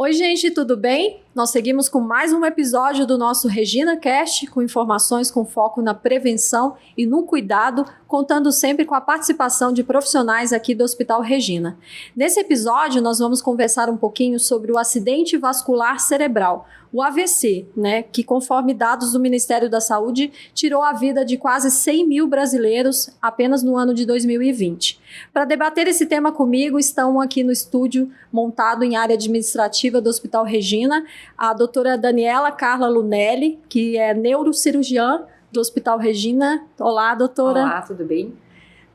Oi, gente, tudo bem? Nós seguimos com mais um episódio do nosso Regina Cast, com informações com foco na prevenção e no cuidado, contando sempre com a participação de profissionais aqui do Hospital Regina. Nesse episódio, nós vamos conversar um pouquinho sobre o acidente vascular cerebral, o AVC, que conforme dados do Ministério da Saúde, tirou a vida de quase 100 mil brasileiros apenas no ano de 2020. Para debater esse tema comigo, estão aqui no estúdio, montado em área administrativa do Hospital Regina, a doutora Daniela Carla Lunelli, que é neurocirurgiã do Hospital Regina. Olá, doutora. Olá, tudo bem?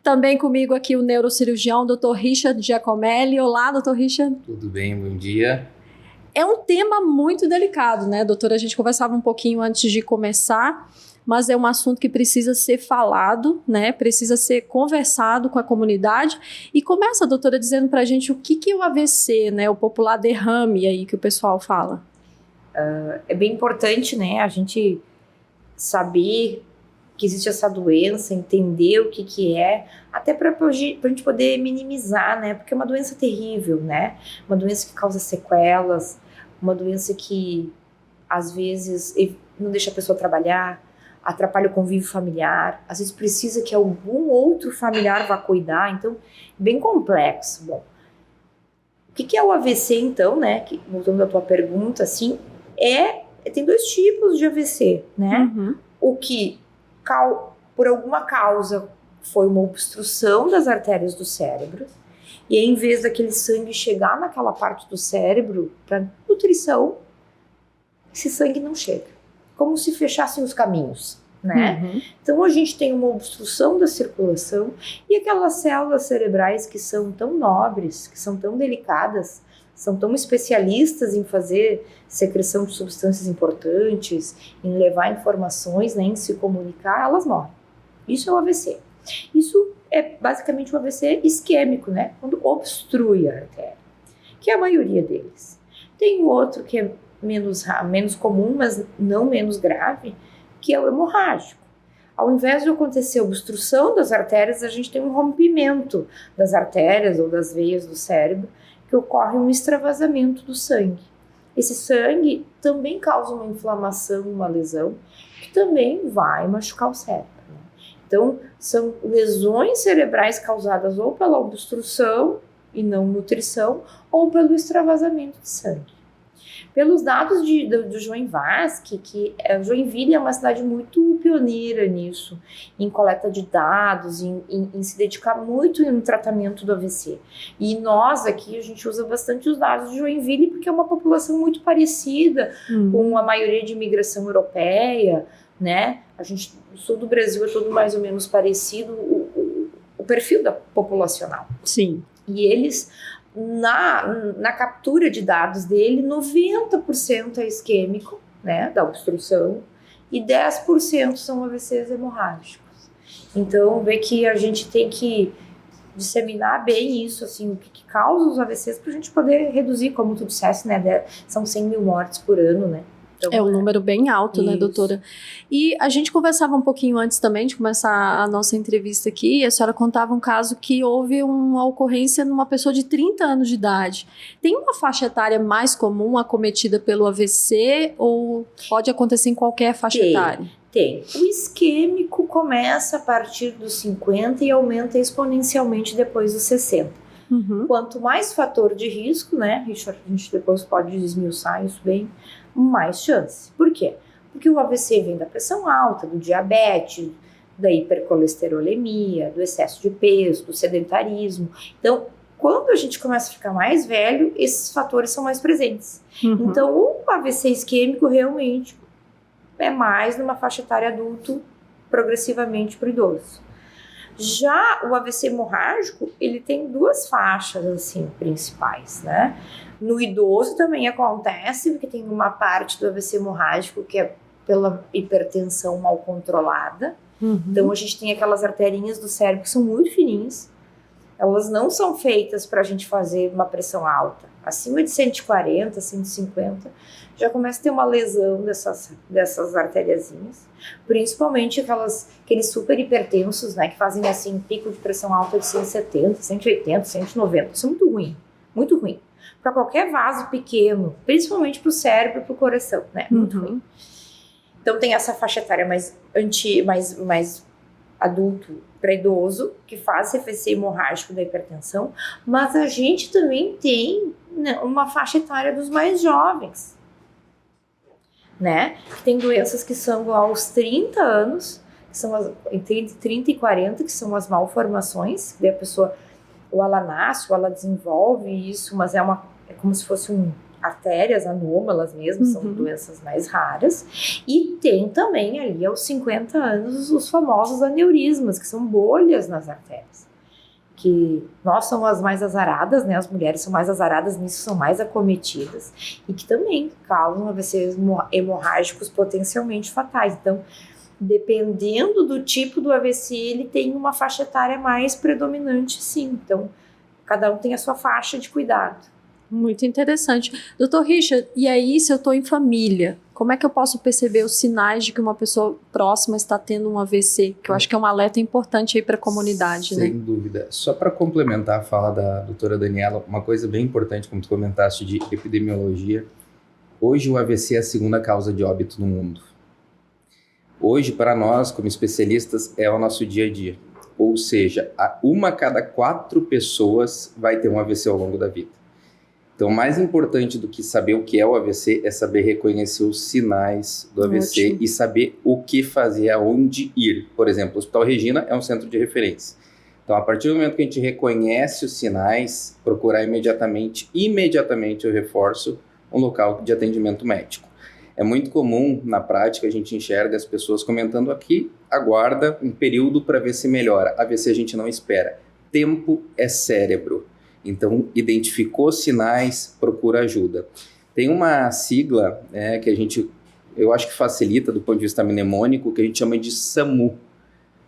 Também comigo aqui o neurocirurgião, doutor Richard Giacomelli. Olá, doutor Richard. Tudo bem, bom dia. É um tema muito delicado, né, doutora? A gente conversava um pouquinho antes de começar, mas é um assunto que precisa ser falado, né? Precisa ser conversado com a comunidade. E começa, doutora, dizendo pra gente o que é o AVC, né? O popular derrame aí que o pessoal fala. É bem importante, né, a gente saber que existe essa doença, entender o que é, até para a gente poder minimizar, né? Porque é uma doença terrível, né? Uma doença que causa sequelas, uma doença que, às vezes, não deixa a pessoa trabalhar, atrapalha o convívio familiar, às vezes precisa que algum outro familiar vá cuidar, então, bem complexo. Bom, o que é o AVC, então, né? Voltando à tua pergunta, assim, tem dois tipos de AVC, né? Uhum. O que, por alguma causa, foi uma obstrução das artérias do cérebro, e aí, em vez daquele sangue chegar naquela parte do cérebro para nutrição, esse sangue não chega. Como se fechassem os caminhos, né? Uhum. Então a gente tem uma obstrução da circulação e aquelas células cerebrais que são tão nobres, que são tão delicadas, são tão especialistas em fazer secreção de substâncias importantes, em levar informações, né, em se comunicar, elas morrem. Isso é o AVC. Isso é basicamente um AVC isquêmico, né? Quando obstrui a artéria, que é a maioria deles. Tem outro que é menos comum, mas não menos grave, que é o hemorrágico. Ao invés de acontecer a obstrução das artérias, a gente tem um rompimento das artérias ou das veias do cérebro, que ocorre um extravasamento do sangue. Esse sangue também causa uma inflamação, uma lesão, que também vai machucar o cérebro. Então, são lesões cerebrais causadas ou pela obstrução e não nutrição, ou pelo extravasamento de sangue. Pelos dados do João Vasque, que Joinville é uma cidade muito pioneira nisso, em coleta de dados, em se dedicar muito no tratamento do AVC. E nós aqui, a gente usa bastante os dados de Joinville, porque é uma população muito parecida com a maioria de imigração europeia, né? O sul do Brasil é todo mais ou menos parecido, o perfil populacional. Sim. E eles, na captura de dados dele, 90% é isquêmico, né, da obstrução, e 10% são AVCs hemorrágicos. Então, vê que a gente tem que disseminar bem isso, assim, o que causa os AVCs, para a gente poder reduzir, como tu disseste, né, são 100 mil mortes por ano, né. Então, é um número bem alto, isso. Né, doutora? E a gente conversava um pouquinho antes também de começar a nossa entrevista aqui, e a senhora contava um caso que houve uma ocorrência numa pessoa de 30 anos de idade. Tem uma faixa etária mais comum acometida pelo AVC ou pode acontecer em qualquer faixa etária? Tem. O isquêmico começa a partir dos 50 e aumenta exponencialmente depois dos 60. Uhum. Quanto mais fator de risco, né, Richard, a gente depois pode esmiuçar isso bem, mais chance. Por quê? Porque o AVC vem da pressão alta, do diabetes, da hipercolesterolemia, do excesso de peso, do sedentarismo. Então, quando a gente começa a ficar mais velho, esses fatores são mais presentes. Uhum. Então, o AVC isquêmico realmente é mais numa faixa etária adulto, progressivamente para o idoso. Já o AVC hemorrágico, ele tem duas faixas, assim, principais, né? No idoso também acontece, porque tem uma parte do AVC hemorrágico que é pela hipertensão mal controlada. Uhum. Então, a gente tem aquelas arterinhas do cérebro que são muito fininhas. Elas não são feitas para a gente fazer uma pressão alta. Acima de 140, 150, já começa a ter uma lesão dessas artériazinhas. Principalmente aqueles super hipertensos, né, que fazem assim pico de pressão alta de 170, 180, 190. Isso é muito ruim, muito ruim. para qualquer vaso pequeno, principalmente para o cérebro e para o coração, né? Muito ruim. Então tem essa faixa etária mais adulto para idoso, que faz AVC hemorrágico da hipertensão, mas a gente também tem, né, uma faixa etária dos mais jovens, né? Tem doenças que são aos 30 anos, que são entre 30 e 40, que são as malformações, que daí a pessoa, ou ela nasce, ou ela desenvolve isso, mas é como se fosse artérias anômalas mesmo, são doenças mais raras. E tem também ali aos 50 anos os famosos aneurismas, que são bolhas nas artérias. Que nós somos as mais azaradas, né? As mulheres são mais azaradas nisso, são mais acometidas. E que também causam AVCs hemorrágicos potencialmente fatais. Então, dependendo do tipo do AVC, ele tem uma faixa etária mais predominante, sim. Então, cada um tem a sua faixa de cuidado. Muito interessante. Dr. Richard, e aí se eu estou em família, como é que eu posso perceber os sinais de que uma pessoa próxima está tendo um AVC? Que eu acho que é um alerta importante aí para a comunidade, né? Sem dúvida. Só para complementar a fala da doutora Daniela, uma coisa bem importante, como tu comentaste, de epidemiologia. Hoje o AVC é a segunda causa de óbito no mundo. Hoje, para nós, como especialistas, é o nosso dia a dia. Ou seja, uma a cada 4 pessoas vai ter um AVC ao longo da vida. Então, mais importante do que saber o que é o AVC é saber reconhecer os sinais do AVC. Ótimo. E saber o que fazer, aonde ir. Por exemplo, o Hospital Regina é um centro de referência. Então, a partir do momento que a gente reconhece os sinais, procurar imediatamente eu reforço, um local de atendimento médico. É muito comum, na prática, a gente enxerga as pessoas comentando aqui, aguarda um período para ver se melhora. AVC a gente não espera. Tempo é cérebro. Então, identificou sinais, procura ajuda. Tem uma sigla que eu acho que facilita do ponto de vista mnemônico, que a gente chama de SAMU.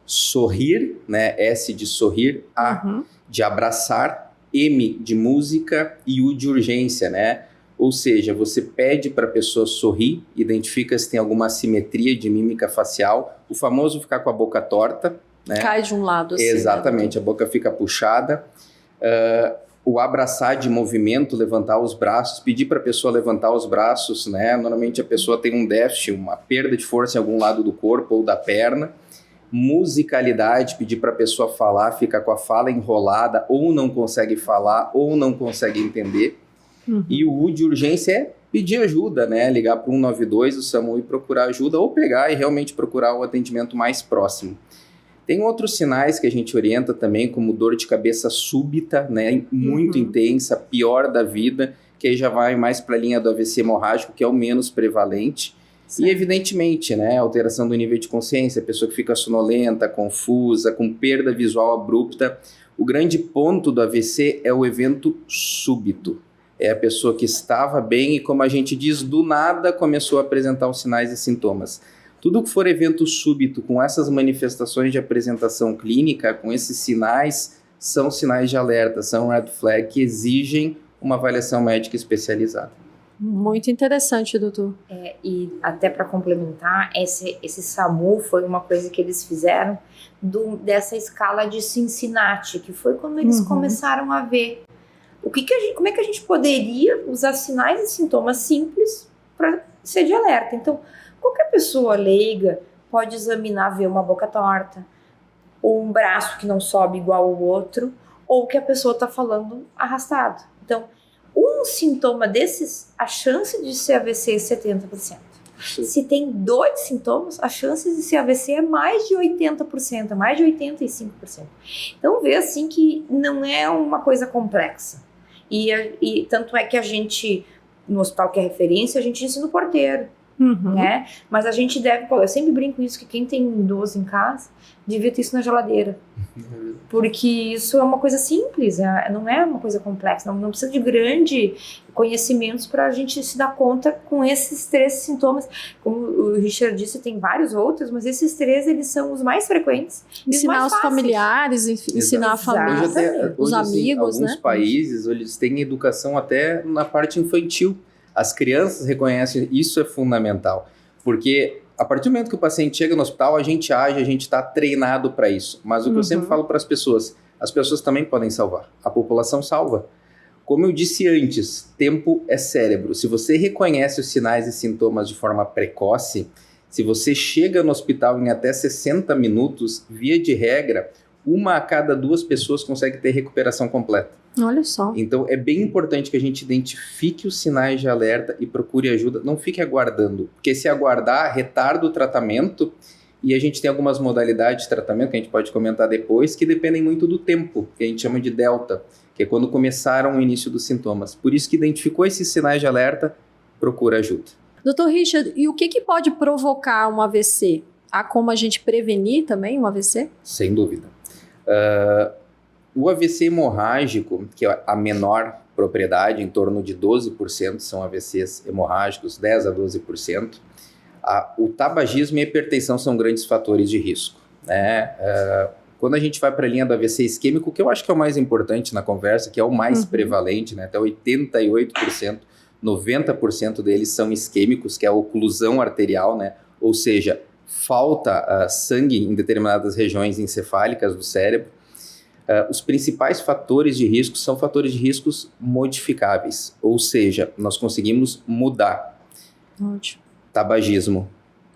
Sorrir, né? S de sorrir, A de abraçar, M de música e U de urgência, né? Ou seja, você pede para a pessoa sorrir, identifica se tem alguma assimetria de mímica facial, o famoso ficar com a boca torta, né? Cai de um lado assim. Exatamente, a boca fica puxada. O abraçar de movimento, levantar os braços, pedir para a pessoa levantar os braços, né? Normalmente a pessoa tem um déficit, uma perda de força em algum lado do corpo ou da perna. Musicalidade, pedir para a pessoa falar, fica com a fala enrolada, ou não consegue falar, ou não consegue entender. E o U de urgência é pedir ajuda, né? Ligar para o 192, o SAMU, e procurar ajuda, ou pegar e realmente procurar o atendimento mais próximo. Tem outros sinais que a gente orienta também, como dor de cabeça súbita, né, muito intensa, pior da vida, que aí já vai mais para a linha do AVC hemorrágico, que é o menos prevalente. Sim. E, evidentemente, né, alteração do nível de consciência, a pessoa que fica sonolenta, confusa, com perda visual abrupta. O grande ponto do AVC é o evento súbito. É a pessoa que estava bem e, como a gente diz, do nada começou a apresentar os sinais e sintomas. Tudo que for evento súbito, com essas manifestações de apresentação clínica, com esses sinais, são sinais de alerta, são red flag que exigem uma avaliação médica especializada. Muito interessante, doutor. E até para complementar, esse SAMU foi uma coisa que eles fizeram dessa escala de Cincinnati, que foi quando eles começaram a ver como é que a gente poderia usar sinais e sintomas simples para ser de alerta. Então, qualquer pessoa leiga pode examinar, ver uma boca torta, ou um braço que não sobe igual ao outro, ou que a pessoa está falando arrastado. Então, um sintoma desses, a chance de ser AVC é 70%. Sim. Se tem 2 sintomas, a chance de ser AVC é mais de 80%, mais de 85%. Então, vê assim que não é uma coisa complexa. E tanto é que a gente, no hospital que é referência, a gente ensina o porteiro. Né? Mas a gente eu sempre brinco isso, que quem tem idoso em casa devia ter isso na geladeira, porque isso é uma coisa simples, não é uma coisa complexa, não precisa de grandes conhecimentos para a gente se dar conta com esses 3 sintomas. Como o Richard disse, tem vários outros, mas esses 3 eles são os mais frequentes, ensinar os familiares, ensinar a família, os amigos, alguns países eles têm educação até na parte infantil. As crianças reconhecem, isso é fundamental, porque a partir do momento que o paciente chega no hospital, a gente age, a gente está treinado para isso. Mas o que eu sempre falo para as pessoas também podem salvar. A população salva. Como eu disse antes, tempo é cérebro. Se você reconhece os sinais e sintomas de forma precoce, se você chega no hospital em até 60 minutos, via de regra, 1 a cada 2 pessoas consegue ter recuperação completa. Olha só. Então é bem importante que a gente identifique os sinais de alerta e procure ajuda. Não fique aguardando, porque se aguardar, retarda o tratamento. E a gente tem algumas modalidades de tratamento que a gente pode comentar depois, que dependem muito do tempo, que a gente chama de delta, que é quando começaram o início dos sintomas. Por isso que identificou esses sinais de alerta, procura ajuda. Dr. Richard, e o que pode provocar um AVC? Há como a gente prevenir também um AVC? Sem dúvida. O AVC hemorrágico, que é a menor propriedade, em torno de 12% são AVCs hemorrágicos, 10 a 12%. O tabagismo e a hipertensão são grandes fatores de risco, né? Quando a gente vai para a linha do AVC isquêmico, que eu acho que é o mais importante na conversa, que é o mais prevalente, né? Até 88%, 90% deles são isquêmicos, que é a oclusão arterial, né? Ou seja, falta sangue em determinadas regiões encefálicas do cérebro. Os principais fatores de risco são fatores de riscos modificáveis, ou seja, nós conseguimos mudar. Ótimo. Tabagismo,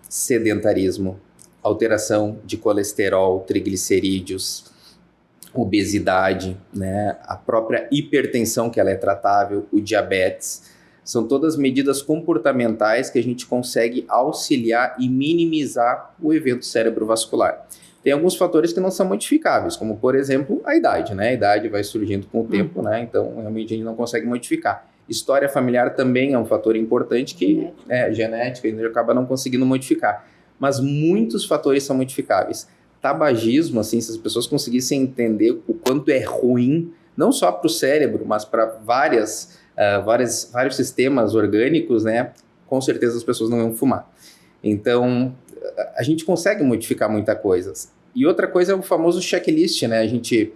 sedentarismo, alteração de colesterol, triglicerídeos, obesidade, né? A própria hipertensão, que ela é tratável, o diabetes, são todas medidas comportamentais que a gente consegue auxiliar e minimizar o evento cerebrovascular. Tem alguns fatores que não são modificáveis, como, por exemplo, a idade, né? A idade vai surgindo com o tempo, né? Então, realmente, a gente não consegue modificar. História familiar também é um fator importante que genética, a gente acaba não conseguindo modificar. Mas muitos fatores são modificáveis. Tabagismo, assim, se as pessoas conseguissem entender o quanto é ruim, não só para o cérebro, mas para vários sistemas orgânicos, né? Com certeza as pessoas não iam fumar. Então, a gente consegue modificar muita coisa. E outra coisa é o famoso checklist, né? A gente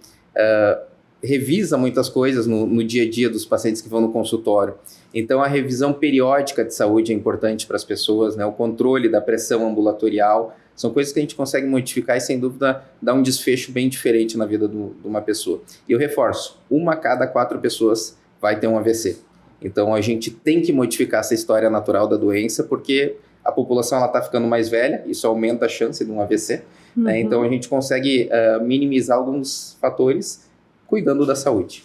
revisa muitas coisas no dia a dia dos pacientes que vão no consultório. Então, a revisão periódica de saúde é importante para as pessoas, né? O controle da pressão ambulatorial, são coisas que a gente consegue modificar e, sem dúvida, dá um desfecho bem diferente na vida de uma pessoa. E eu reforço, 1 a cada 4 pessoas vai ter um AVC. Então, a gente tem que modificar essa história natural da doença, porque a população está ficando mais velha, isso aumenta a chance de um AVC. Né? Então, a gente consegue minimizar alguns fatores cuidando da saúde.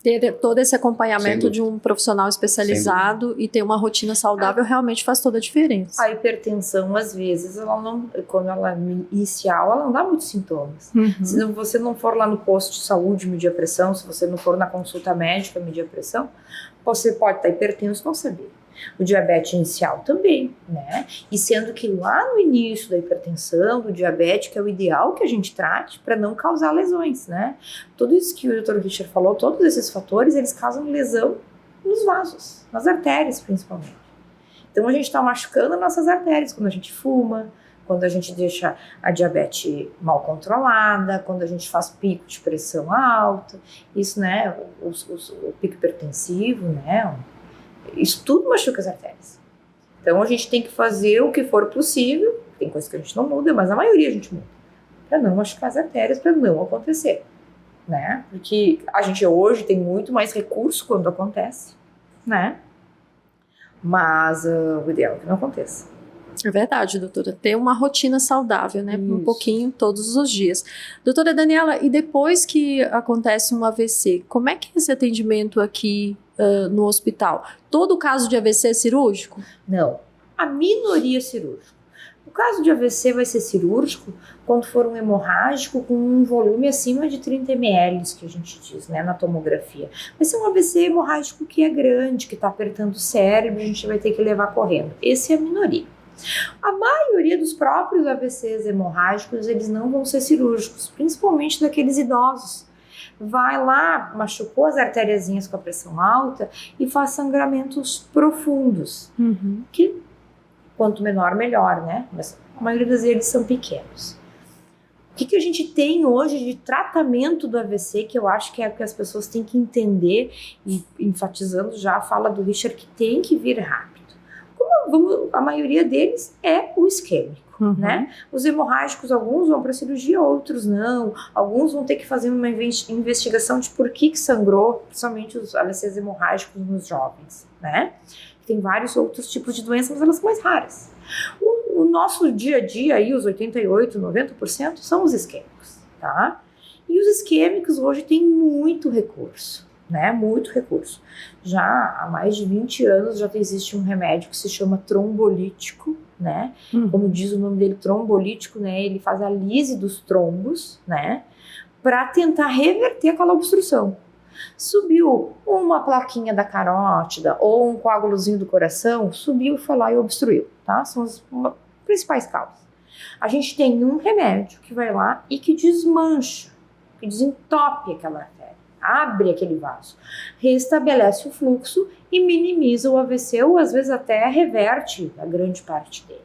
Ter todo esse acompanhamento de um profissional especializado e ter uma rotina saudável realmente faz toda a diferença. A hipertensão, às vezes, quando ela é inicial, ela não dá muitos sintomas. Se você não for lá no posto de saúde medir a pressão, se você não for na consulta médica medir a pressão, você pode estar hipertenso e não saber. O diabetes inicial também, né? E sendo que lá no início da hipertensão, do diabetes, que é o ideal que a gente trate para não causar lesões, né? Tudo isso que o Dr. Richard falou, todos esses fatores, eles causam lesão nos vasos, nas artérias principalmente. Então a gente está machucando nossas artérias quando a gente fuma, quando a gente deixa a diabetes mal controlada, quando a gente faz pico de pressão alta, isso, né? O pico hipertensivo, né? Isso tudo machuca as artérias. Então a gente tem que fazer o que for possível, tem coisas que a gente não muda, mas a maioria a gente muda, para não machucar as artérias, para não acontecer, né? Porque a gente hoje tem muito mais recurso quando acontece, né? Mas o ideal é que não aconteça. É verdade, doutora. Ter uma rotina saudável, né? Isso. Um pouquinho todos os dias. Doutora Daniela, e depois que acontece um AVC, como é que é esse atendimento aqui no hospital? Todo caso de AVC é cirúrgico? Não. A minoria é cirúrgico. O caso de AVC vai ser cirúrgico quando for um hemorrágico com um volume acima de 30 ml, que a gente diz, né, na tomografia. Vai ser um AVC hemorrágico que é grande, que está apertando o cérebro, a gente vai ter que levar correndo. Esse é a minoria. A maioria dos próprios AVCs hemorrágicos, eles não vão ser cirúrgicos, principalmente daqueles idosos. Vai lá, machucou as artériazinhas com a pressão alta e faz sangramentos profundos, que quanto menor, melhor, né? Mas a maioria das vezes são pequenos. O que a gente tem hoje de tratamento do AVC, que eu acho que é o que as pessoas têm que entender, e enfatizando já a fala do Richard, que tem que vir rápido. A maioria deles é o isquêmico. né? Os hemorrágicos, alguns vão para cirurgia, outros não. Alguns vão ter que fazer uma investigação de por que sangrou, principalmente os AVCs hemorrágicos nos jovens, né? Tem vários outros tipos de doenças, mas elas são mais raras. O nosso dia a dia aí, os 88%, 90% são os isquêmicos, tá? E os isquêmicos hoje têm muito recurso, né? Muito recurso. Já há mais de 20 anos já existe um remédio que se chama trombolítico, né? Como diz o nome dele, trombolítico, né? Ele faz a lise dos trombos, né? Para tentar reverter aquela obstrução. Subiu uma plaquinha da carótida ou um coágulozinho do coração, subiu, foi lá e obstruiu, tá? São as principais causas. A gente tem um remédio que vai lá e que desmancha, que desentope aquela artéria, abre aquele vaso, restabelece o fluxo e minimiza o AVC ou às vezes até reverte a grande parte dele.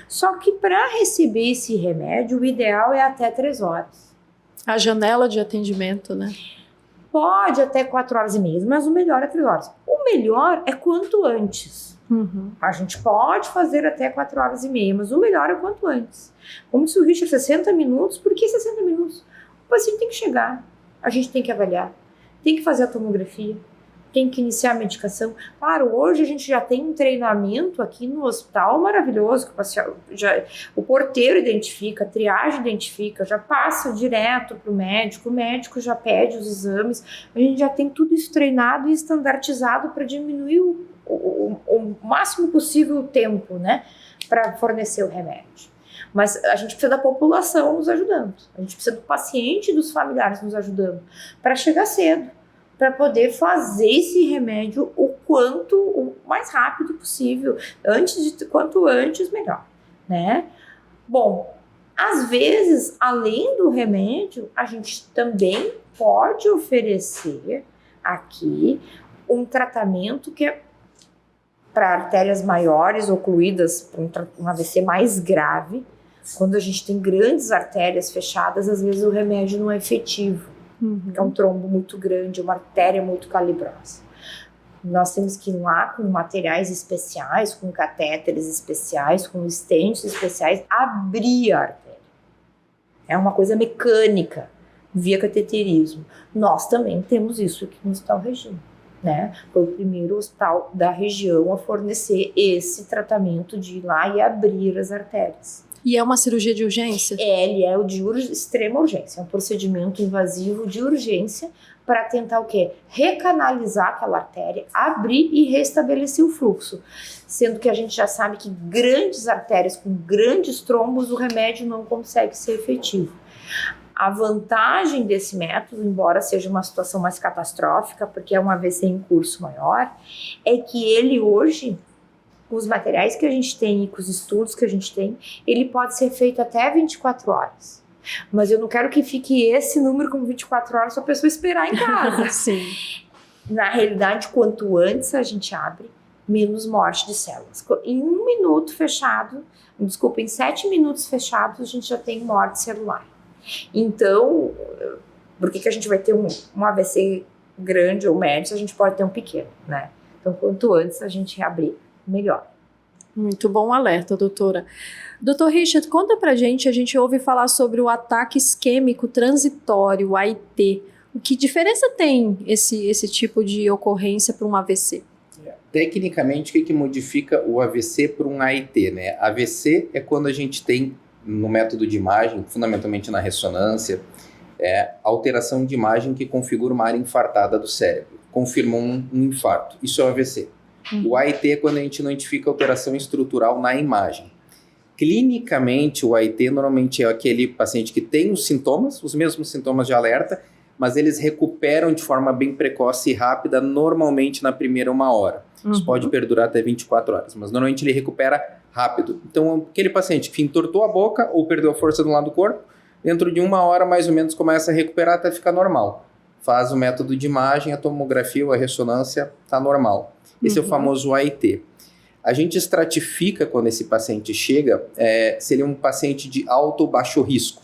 Só que para receber esse remédio, o ideal é até 3 horas. A janela de atendimento, né? Pode até 4 horas e meia, mas o melhor é 3 horas. O melhor é quanto antes. A gente pode fazer até 4 horas e meia, mas o melhor é quanto antes. Como disse o Richard, 60 minutos, por que 60 minutos? O paciente tem que chegar, a gente tem que avaliar, tem que fazer a tomografia, tem que iniciar a medicação. Claro, hoje a gente já tem um treinamento aqui no hospital maravilhoso, que o porteiro identifica, a triagem identifica, já passa direto para o médico já pede os exames, a gente já tem tudo isso treinado e estandartizado para diminuir o máximo possível o tempo, né, para fornecer o remédio. Mas a gente precisa da população nos ajudando, a gente precisa do paciente e dos familiares nos ajudando para chegar cedo, para poder fazer esse remédio o mais rápido possível, quanto antes melhor, né? Bom, às vezes, além do remédio, a gente também pode oferecer aqui um tratamento que é para artérias maiores ocluídas, para um AVC mais grave. Quando a gente tem grandes artérias fechadas, às vezes o remédio não é efetivo. É um trombo muito grande, uma artéria muito calibrosa. Nós temos que ir lá com materiais especiais, com catéteres especiais, com stents especiais, abrir a artéria. É uma coisa mecânica, via cateterismo. Nós também temos isso aqui no Hospital Regina, né? Foi o primeiro hospital da região a fornecer esse tratamento de ir lá e abrir as artérias. E é uma cirurgia de urgência? Ele é o de extrema urgência, é um procedimento invasivo de urgência para tentar o quê? Recanalizar aquela artéria, abrir e restabelecer o fluxo. Sendo que a gente já sabe que grandes artérias com grandes trombos, o remédio não consegue ser efetivo. A vantagem desse método, embora seja uma situação mais catastrófica, porque é um AVC em curso maior, é que ele hoje, com os materiais que a gente tem e com os estudos que a gente tem, ele pode ser feito até 24 horas. Mas eu não quero que fique esse número como 24 horas para a pessoa esperar em casa. Sim. Na realidade, quanto antes a gente abre, menos morte de células. Em 1 minuto fechado, em 7 minutos fechados, a gente já tem morte celular. Então, por que a gente vai ter um AVC grande ou médio se a gente pode ter um pequeno, né? Então, quanto antes a gente abrir, melhor. Muito bom alerta, doutora. Doutor Richard, conta pra gente, a gente ouve falar sobre o ataque isquêmico transitório, o AIT. Que diferença tem esse tipo de ocorrência para um AVC? Tecnicamente, o que modifica o AVC para um AIT, né? AVC é quando a gente tem, no método de imagem, fundamentalmente na ressonância, alteração de imagem que configura uma área infartada do cérebro. Confirma um infarto. Isso é o AVC. O AIT é quando a gente não identifica alteração estrutural na imagem. Clinicamente, o AIT normalmente é aquele paciente que tem os sintomas, os mesmos sintomas de alerta, mas eles recuperam de forma bem precoce e rápida, normalmente na primeira 1 hora. Isso pode perdurar até 24 horas, mas normalmente ele recupera rápido. Então, aquele paciente que entortou a boca ou perdeu a força de um lado do corpo, dentro de 1 hora mais ou menos começa a recuperar até ficar normal. Faz o método de imagem, a tomografia ou a ressonância, está normal. Esse é o famoso AIT. A gente estratifica quando esse paciente chega, se ele é um paciente de alto ou baixo risco.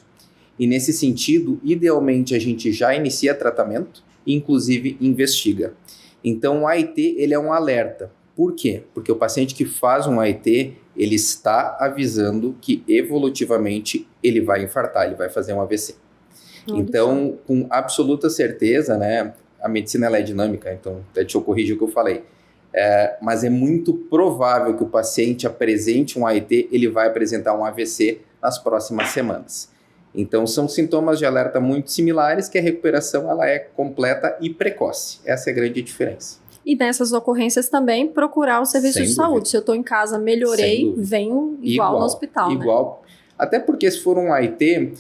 E nesse sentido, idealmente a gente já inicia tratamento e inclusive investiga. Então o AIT ele é um alerta. Por quê? Porque o paciente que faz um AET, ele está avisando que evolutivamente ele vai infartar, ele vai fazer um AVC. Então, com absoluta certeza, né, a medicina ela é dinâmica, então deixa eu corrigir o que eu falei. Mas é muito provável que o paciente apresente um AET, ele vai apresentar um AVC nas próximas semanas. Então, são sintomas de alerta muito similares, que a recuperação ela é completa e precoce. Essa é a grande diferença. E nessas ocorrências também procurar o serviço de saúde. Se eu estou em casa, melhorei, venho igual no hospital, igual. Né? Até porque se for um AET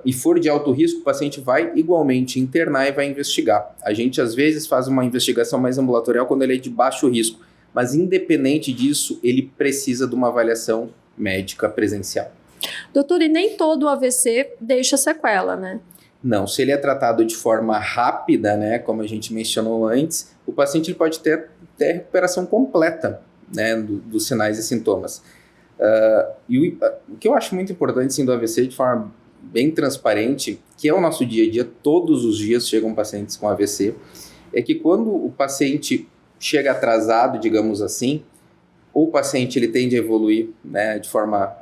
e for de alto risco, o paciente vai igualmente internar e vai investigar. A gente às vezes faz uma investigação mais ambulatorial quando ele é de baixo risco, mas independente disso, ele precisa de uma avaliação médica presencial. Doutor, e nem todo AVC deixa sequela, né? Não, se ele é tratado de forma rápida, né, como a gente mencionou antes, o paciente ele pode ter recuperação completa, né, dos sinais e sintomas. O que eu acho muito importante sim, do AVC, de forma bem transparente, que é o nosso dia a dia, todos os dias chegam pacientes com AVC, é que quando o paciente chega atrasado, digamos assim, ou o paciente ele tende a evoluir, né, de forma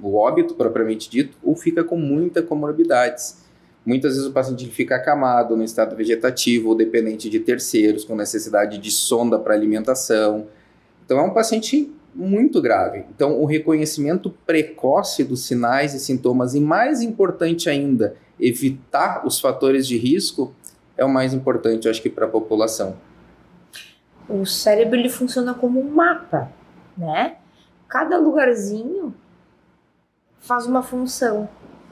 o óbito propriamente dito, ou fica com muitas comorbidades. Muitas vezes o paciente ele fica acamado no estado vegetativo ou dependente de terceiros, com necessidade de sonda para alimentação. Então é um paciente muito grave. Então o reconhecimento precoce dos sinais e sintomas, e mais importante ainda, evitar os fatores de risco, é o mais importante, eu acho que, para a população. O cérebro ele funciona como um mapa, né? Cada lugarzinho faz uma função.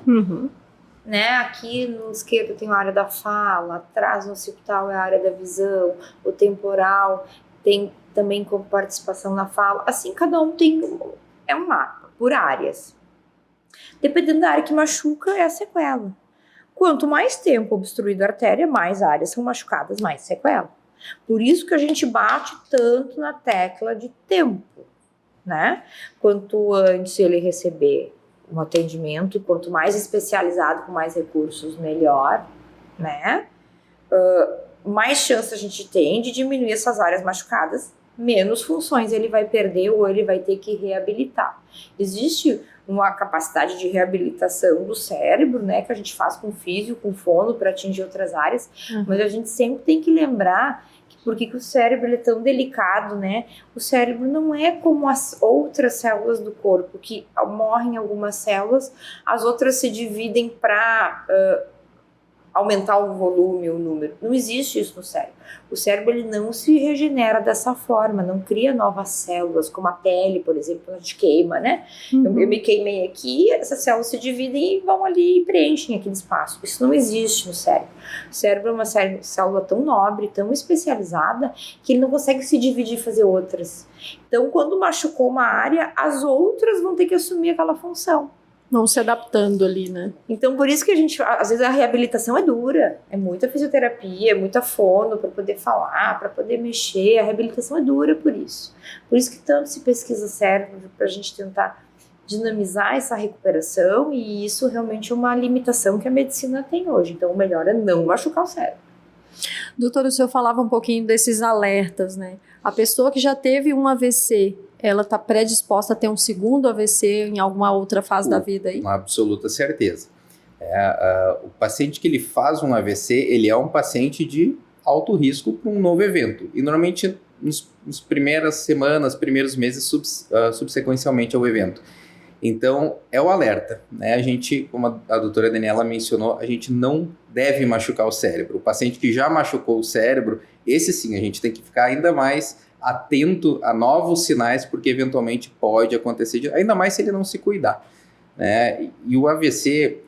Uhum. Né? Aqui no esquerdo tem a área da fala, atrás no occipital é a área da visão, o temporal tem também como participação na fala. Assim, cada um é um mapa, por áreas. Dependendo da área que machuca, é a sequela. Quanto mais tempo obstruída a artéria, mais áreas são machucadas, mais sequela. Por isso que a gente bate tanto na tecla de tempo, né? Quanto antes ele receber um atendimento, quanto mais especializado, com mais recursos, melhor, né? Mais chance a gente tem de diminuir essas áreas machucadas, menos funções ele vai perder ou ele vai ter que reabilitar. Existe uma capacidade de reabilitação do cérebro, né, que a gente faz com físio, com fono, para atingir outras áreas, mas a gente sempre tem que lembrar por que o cérebro ele é tão delicado, né? O cérebro não é como as outras células do corpo, que morrem algumas células, as outras se dividem para aumentar o volume, o número. Não existe isso no cérebro. O cérebro ele não se regenera dessa forma, não cria novas células, como a pele, por exemplo, quando a gente queima, né? Eu me queimei aqui, essas células se dividem e vão ali e preenchem aquele espaço. Isso não existe no cérebro. O cérebro é uma célula tão nobre, tão especializada, que ele não consegue se dividir e fazer outras. Então, quando machucou uma área, as outras vão ter que assumir aquela função. Vão se adaptando ali, né? Então, por isso que às vezes a reabilitação é dura. É muita fisioterapia, é muita fono para poder falar, para poder mexer. A reabilitação é dura por isso. Por isso que tanto se pesquisa cérebro para a gente tentar dinamizar essa recuperação, e isso realmente é uma limitação que a medicina tem hoje. Então, o melhor é não machucar o cérebro. Doutor, o senhor falava um pouquinho desses alertas, né? A pessoa que já teve um AVC, ela está predisposta a ter um segundo AVC em alguma outra fase da vida aí? Com absoluta certeza. O paciente que ele faz um AVC, ele é um paciente de alto risco para um novo evento. E normalmente nas primeiras semanas, primeiros meses, subsequencialmente ao evento. Então, é o alerta, né? A gente, como a doutora Daniela mencionou, a gente não deve machucar o cérebro. O paciente que já machucou o cérebro, esse sim, a gente tem que ficar ainda mais atento a novos sinais, porque eventualmente pode acontecer, ainda mais se ele não se cuidar, né? E o AVC,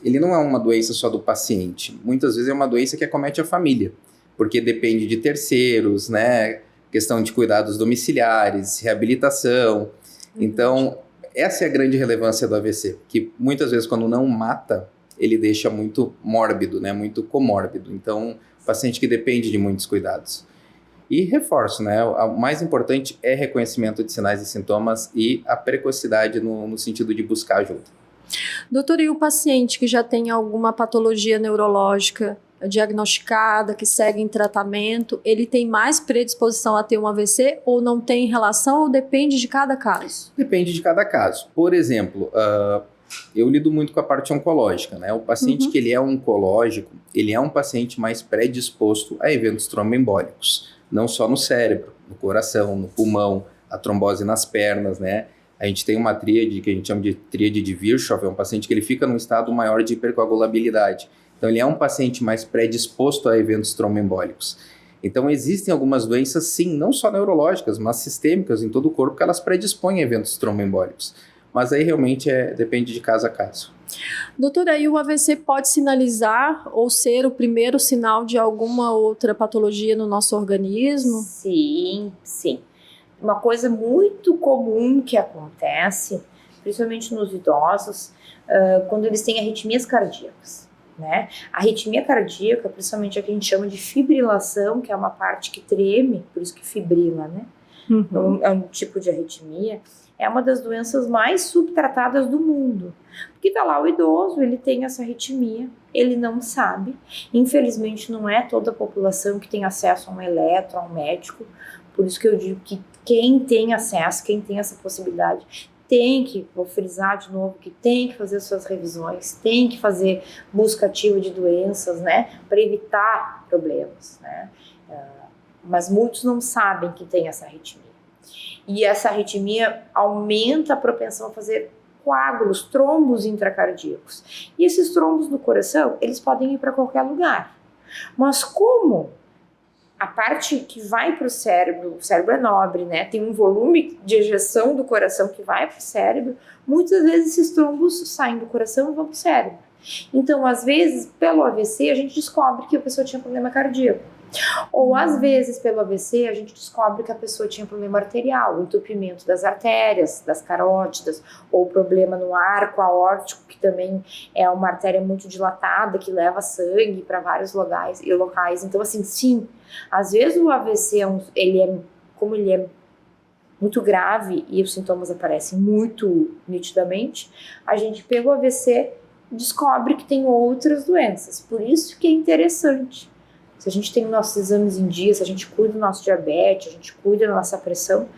ele não é uma doença só do paciente. Muitas vezes é uma doença que acomete a família, porque depende de terceiros, né? Questão de cuidados domiciliares, reabilitação. Então, essa é a grande relevância do AVC, que muitas vezes quando não mata, ele deixa muito mórbido, né? Muito comórbido. Então, paciente que depende de muitos cuidados. E reforço, né? O mais importante é reconhecimento de sinais e sintomas e a precocidade no sentido de buscar ajuda. Doutor, e o paciente que já tem alguma patologia neurológica, diagnosticada, que segue em tratamento, ele tem mais predisposição a ter um AVC ou não tem relação ou depende de cada caso? Depende de cada caso. Por exemplo, eu lido muito com a parte oncológica, né? O paciente que ele é oncológico, ele é um paciente mais predisposto a eventos tromboembólicos, não só no cérebro, no coração, no pulmão, a trombose nas pernas, né? A gente tem uma tríade que a gente chama de tríade de Virchow, é um paciente que ele fica num estado maior de hipercoagulabilidade. Então, ele é um paciente mais predisposto a eventos tromboembólicos. Então, existem algumas doenças, sim, não só neurológicas, mas sistêmicas em todo o corpo, que elas predispõem a eventos tromboembólicos. Mas aí, realmente, depende de caso a caso. Doutora, e o AVC pode sinalizar ou ser o primeiro sinal de alguma outra patologia no nosso organismo? Sim, sim. Uma coisa muito comum que acontece, principalmente nos idosos, quando eles têm arritmias cardíacas, né? A arritmia cardíaca, principalmente a que a gente chama de fibrilação, que é uma parte que treme, por isso que fibrila, né? É um tipo de arritmia, é uma das doenças mais subtratadas do mundo. Porque tá lá o idoso, ele tem essa arritmia, ele não sabe. Infelizmente, não é toda a população que tem acesso a um eletro, a um médico. Por isso que eu digo que quem tem acesso, quem tem essa possibilidade, tem que, vou frisar de novo, que tem que fazer suas revisões, tem que fazer busca ativa de doenças, né, para evitar problemas, né. Mas muitos não sabem que tem essa arritmia. E essa arritmia aumenta a propensão a fazer coágulos, trombos intracardíacos. E esses trombos do coração, eles podem ir para qualquer lugar. Mas como a parte que vai para o cérebro é nobre, né? Tem um volume de ejeção do coração que vai para o cérebro. Muitas vezes esses trombos saem do coração e vão para o cérebro. Então, às vezes, pelo AVC, a gente descobre que a pessoa tinha problema cardíaco. Ou, às vezes, pelo AVC, a gente descobre que a pessoa tinha problema arterial, entupimento das artérias, das carótidas, ou problema no arco aórtico, que também é uma artéria muito dilatada, que leva sangue para vários locais. Então, assim, sim, às vezes o AVC, como ele é muito grave e os sintomas aparecem muito nitidamente, a gente pelo AVC descobre que tem outras doenças. Por isso que é interessante. Se a gente tem nossos exames em dia, se a gente cuida do nosso diabetes, a gente cuida da nossa pressão,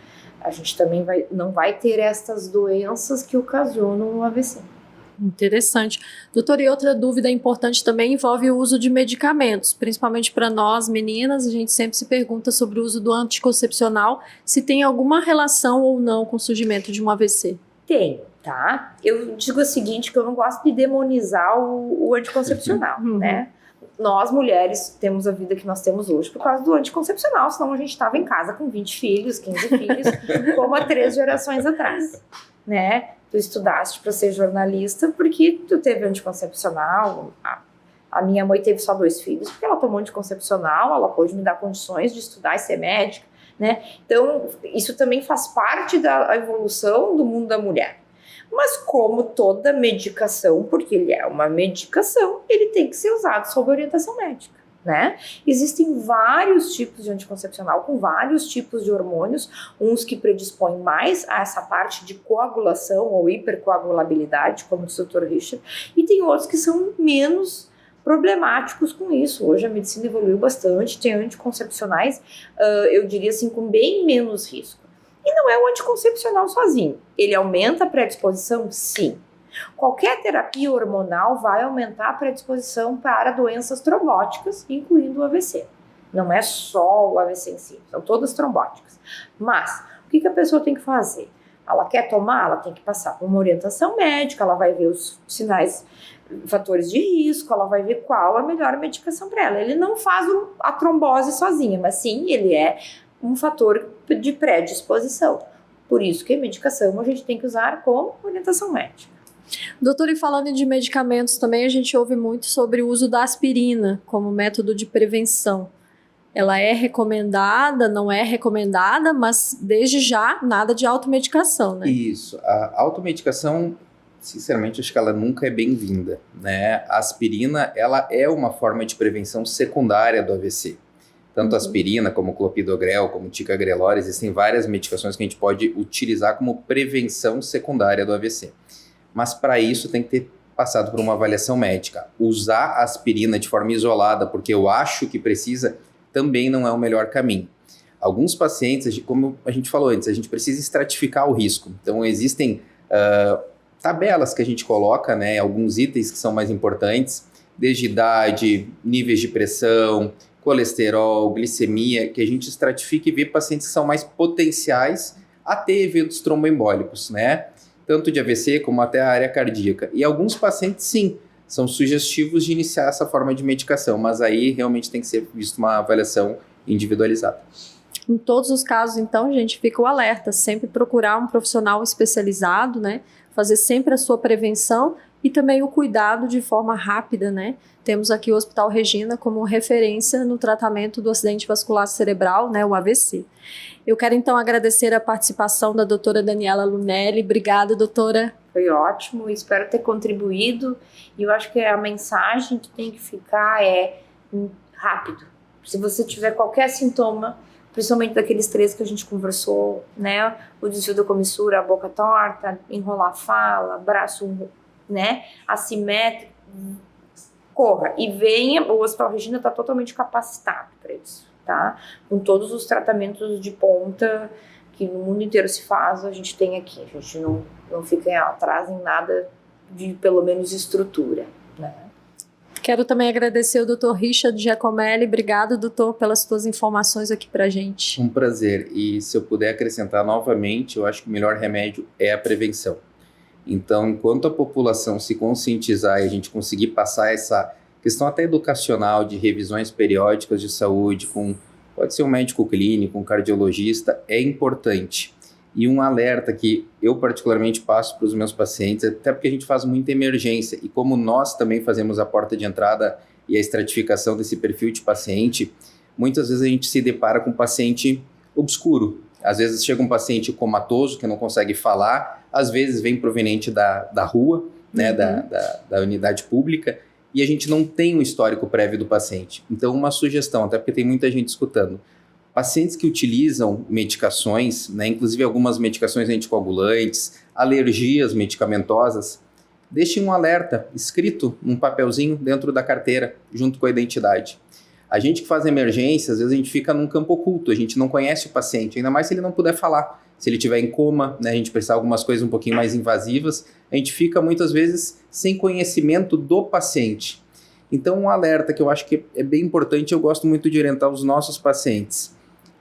a gente também não vai ter estas doenças que ocasionam o AVC. Interessante. Doutora, e outra dúvida importante também envolve o uso de medicamentos, principalmente para nós meninas, a gente sempre se pergunta sobre o uso do anticoncepcional, se tem alguma relação ou não com o surgimento de um AVC. Tem, tá? Eu digo o seguinte, que eu não gosto de demonizar o anticoncepcional, né? Nós, mulheres, temos a vida que nós temos hoje por causa do anticoncepcional, senão a gente estava em casa com 20 filhos, 15 filhos, como há 3 gerações atrás, né? Tu estudaste para ser jornalista porque tu teve anticoncepcional, a minha mãe teve só 2 filhos porque ela tomou anticoncepcional, ela pôde me dar condições de estudar e ser médica, né? Então, isso também faz parte da evolução do mundo da mulher. Mas como toda medicação, porque ele é uma medicação, ele tem que ser usado sob orientação médica, né? Existem vários tipos de anticoncepcional com vários tipos de hormônios, uns que predispõem mais a essa parte de coagulação ou hipercoagulabilidade, como o Dr. Richard, e tem outros que são menos problemáticos com isso. Hoje a medicina evoluiu bastante, tem anticoncepcionais, eu diria assim, com bem menos risco. E não é o anticoncepcional sozinho. Ele aumenta a predisposição? Sim. Qualquer terapia hormonal vai aumentar a predisposição para doenças trombóticas, incluindo o AVC. Não é só o AVC em si, são todas trombóticas. Mas, o que a pessoa tem que fazer? Ela quer tomar? Ela tem que passar por uma orientação médica, ela vai ver os sinais, fatores de risco, ela vai ver qual a melhor medicação para ela. Ele não faz a trombose sozinha, mas sim, ele é um fator de predisposição. Por isso que a medicação a gente tem que usar com orientação médica. Doutora, e falando de medicamentos também, a gente ouve muito sobre o uso da aspirina como método de prevenção. Ela é recomendada, não é recomendada, mas desde já nada de automedicação, né? Isso. A automedicação, sinceramente, acho que ela nunca é bem-vinda, né? A aspirina, ela é uma forma de prevenção secundária do AVC. Tanto aspirina, como clopidogrel, como ticagrelor, existem várias medicações que a gente pode utilizar como prevenção secundária do AVC. Mas para isso tem que ter passado por uma avaliação médica. Usar a aspirina de forma isolada, porque eu acho que precisa, também não é o melhor caminho. Alguns pacientes, como a gente falou antes, a gente precisa estratificar o risco. Então, existem tabelas que a gente coloca, né, alguns itens que são mais importantes, desde idade, níveis de pressão, colesterol, glicemia, que a gente estratifica e vê pacientes que são mais potenciais a ter eventos tromboembólicos, né? Tanto de AVC como até a área cardíaca. E alguns pacientes, sim, são sugestivos de iniciar essa forma de medicação, mas aí realmente tem que ser visto uma avaliação individualizada. Em todos os casos, então, gente, fica o alerta, sempre procurar um profissional especializado, né? Fazer sempre a sua prevenção e também o cuidado de forma rápida, né? Temos aqui o Hospital Regina como referência no tratamento do acidente vascular cerebral, né, o AVC. Eu quero então agradecer a participação da doutora Daniela Lunelli. Obrigada, doutora. Foi ótimo, espero ter contribuído. E eu acho que a mensagem que tem que ficar é rápido. Se você tiver qualquer sintoma, principalmente daqueles 3 que a gente conversou, né? O desvio da comissura, a boca torta, enrolar a fala, braço, né, assimétrico, corra e venha. O Hospital Regina está totalmente capacitado para isso, tá? Com todos os tratamentos de ponta que no mundo inteiro se faz, a gente tem aqui. A gente não fica atrás em nada de, pelo menos, estrutura, né? Quero também agradecer o Dr. Richard Giacomelli. Obrigado, doutor, pelas suas informações aqui pra gente. Um prazer. E se eu puder acrescentar novamente, eu acho que o melhor remédio é a prevenção. Então, enquanto a população se conscientizar e a gente conseguir passar essa questão até educacional de revisões periódicas de saúde, pode ser um médico clínico, um cardiologista, é importante. E um alerta que eu particularmente passo para os meus pacientes, até porque a gente faz muita emergência, e como nós também fazemos a porta de entrada e a estratificação desse perfil de paciente, muitas vezes a gente se depara com um paciente obscuro. Às vezes chega um paciente comatoso que não consegue falar, às vezes vem proveniente da rua, né, da unidade pública, e a gente não tem um histórico prévio do paciente. Então, uma sugestão, até porque tem muita gente escutando, pacientes que utilizam medicações, né, inclusive algumas medicações anticoagulantes, alergias medicamentosas, deixem um alerta escrito num papelzinho dentro da carteira, junto com a identidade. A gente que faz emergência, às vezes a gente fica num campo oculto, a gente não conhece o paciente, ainda mais se ele não puder falar. Se ele estiver em coma, né, a gente precisar de algumas coisas um pouquinho mais invasivas, a gente fica muitas vezes sem conhecimento do paciente. Então, um alerta que eu acho que é bem importante, eu gosto muito de orientar os nossos pacientes.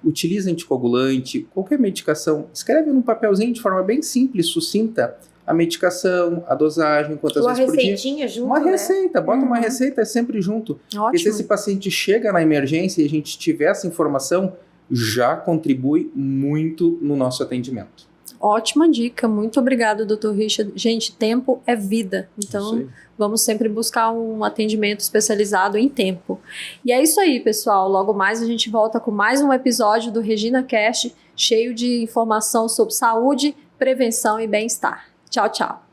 Utiliza anticoagulante, qualquer medicação, escreve num papelzinho de forma bem simples, sucinta, a medicação, a dosagem, quantas vezes por dia. Uma receitinha junto, uma né? receita, bota uma receita sempre junto. Ótimo. Porque se esse paciente chega na emergência e a gente tiver essa informação, já contribui muito no nosso atendimento. Ótima dica, muito obrigado, Dr. Richard. Gente, tempo é vida, então vamos sempre buscar um atendimento especializado em tempo. E é isso aí, pessoal, logo mais a gente volta com mais um episódio do Regina Cast, cheio de informação sobre saúde, prevenção e bem-estar. Tchau, tchau.